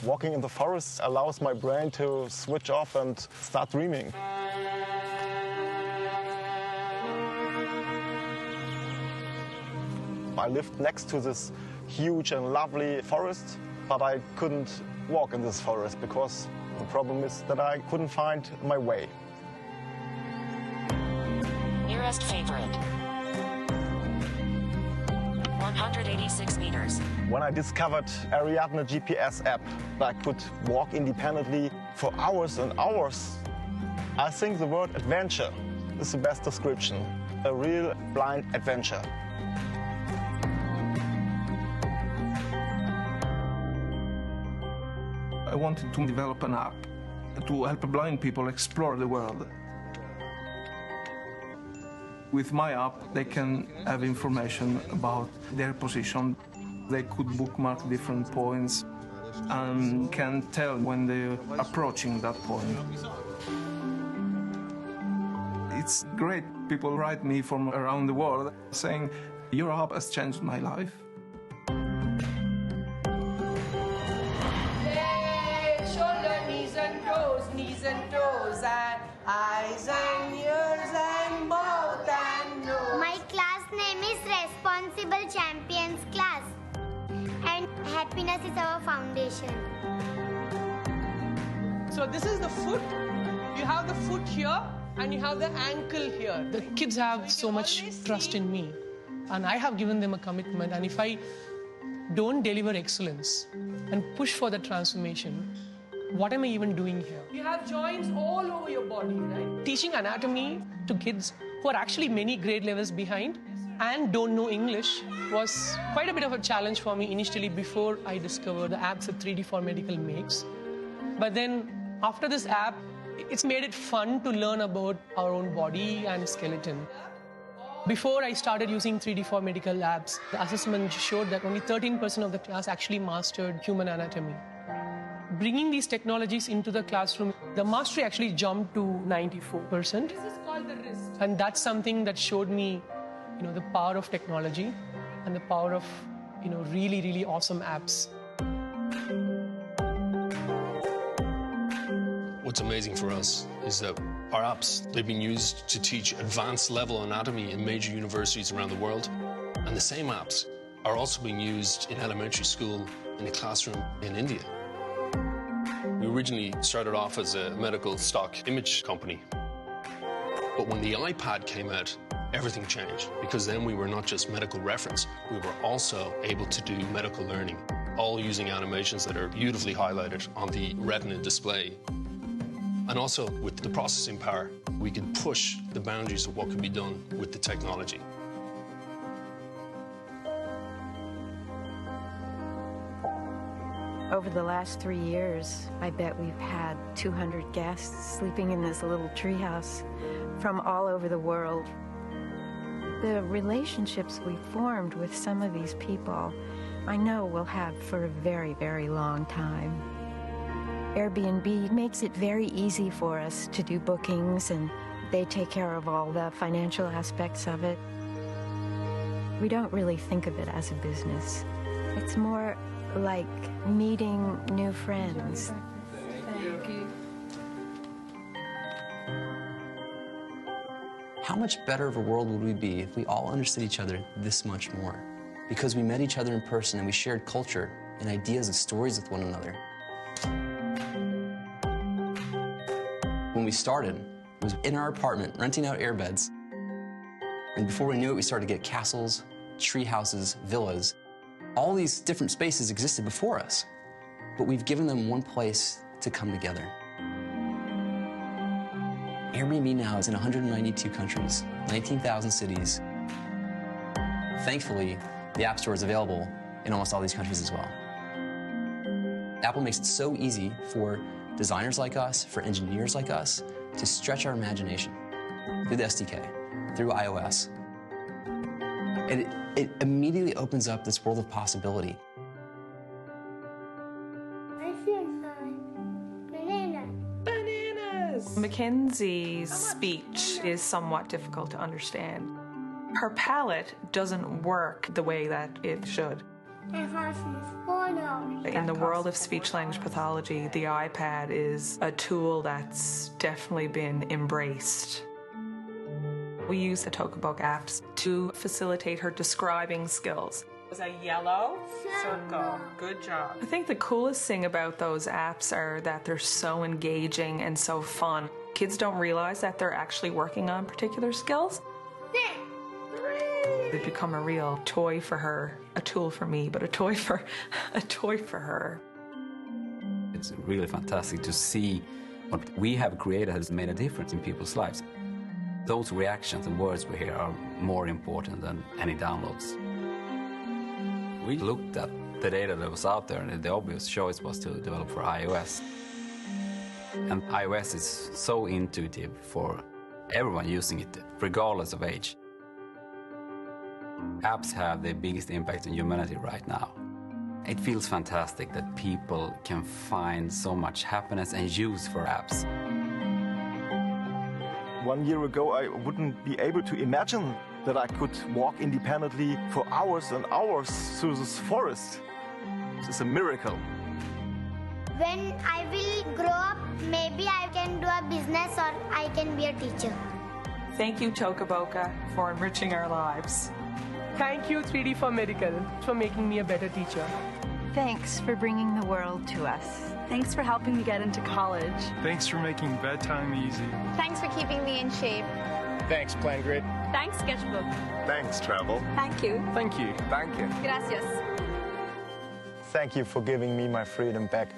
Walking in the forest allows my brain to switch off and start dreaming. I lived next to this huge and lovely forest, but I couldn't walk in this forest because the problem is that I couldn't find my way. Nearest favorite. 186 meters. When I discovered Ariadne GPS app, I could walk independently for hours and hours. I think the word adventure is the best description. A real blind adventure. I wanted to develop an app to help blind people explore the world. With my app, they can have information about their position. They could bookmark different points and can tell when they're approaching that point. It's great. People write me from around the world saying, "Your app has changed my life." Shoulder, knees and toes, and eyes and ears and mouth and nose. My class name is Responsible Champions Class, and happiness is our foundation. So this is the foot. You have the foot here, and you have the ankle here. The kids have so much trust in me, and I have given them a commitment. And if I don't deliver excellence and push for the transformation, what am I even doing here? You have joints all over your body, right? Teaching anatomy to kids who are actually many grade levels behind and don't know English was quite a bit of a challenge for me initially before I discovered the apps that 3D4Medical makes. But then after this app, it's made it fun to learn about our own body and skeleton. Before I started using 3D4Medical apps, the assessment showed that only 13% of the class actually mastered human anatomy. Bringing these technologies into the classroom, the mastery actually jumped to 94%. This is called the risk. And that's something that showed me, the power of technology and the power of, really, really awesome apps. What's amazing for us is that our apps, they've been used to teach advanced level anatomy in major universities around the world. And the same apps are also being used in elementary school, in a classroom in India. We originally started off as a medical stock image company. But when the iPad came out, everything changed, because then we were not just medical reference, we were also able to do medical learning, all using animations that are beautifully highlighted on the retina display. And also, with the processing power, we could push the boundaries of what could be done with the technology. Over the last 3 years, I bet we've had 200 guests sleeping in this little treehouse from all over the world. The relationships we formed with some of these people, I know we'll have for a very, very long time. Airbnb makes it very easy for us to do bookings, and they take care of all the financial aspects of it. We don't really think of it as a business. It's more like meeting new friends. Thank you. How much better of a world would we be if we all understood each other this much more? Because we met each other in person and we shared culture and ideas and stories with one another. When we started, it was in our apartment, renting out airbeds. And before we knew it, we started to get castles, tree houses, villas. All these different spaces existed before us, but we've given them one place to come together. Airbnb now is in 192 countries, 19,000 cities. Thankfully, the App Store is available in almost all these countries as well. Apple makes it so easy for designers like us, for engineers like us, to stretch our imagination through the SDK, through iOS. And it immediately opens up this world of possibility. I feel fine. Banana. Bananas! Mackenzie's speech is somewhat difficult to understand. Her palate doesn't work the way that it should. In the world of speech-language pathology, the iPad is a tool that's definitely been embraced. We use the Tokabook apps to facilitate her describing skills. Was a yellow circle. Good job. I think the coolest thing about those apps are that they're so engaging and so fun. Kids don't realize that they're actually working on particular skills. They become a real toy for her, a tool for me, but a toy for her. It's really fantastic to see what we have created has made a difference in people's lives. Those reactions and words we hear are more important than any downloads. We looked at the data that was out there, and the obvious choice was to develop for iOS. And iOS is so intuitive for everyone using it, regardless of age. Apps have the biggest impact on humanity right now. It feels fantastic that people can find so much happiness and use for apps. 1 year ago, I wouldn't be able to imagine that I could walk independently for hours and hours through this forest. It's a miracle. When I will grow up, maybe I can do a business or I can be a teacher. Thank you, Tokaboka, for enriching our lives. Thank you, 3D for Medical, for making me a better teacher. Thanks for bringing the world to us. Thanks for helping me get into college. Thanks for making bedtime easy. Thanks for keeping me in shape. Thanks, PlanGrid. Thanks, Sketchbook. Thanks, Travel. Thank you. Thank you. Thank you. Gracias. Thank you for giving me my freedom back.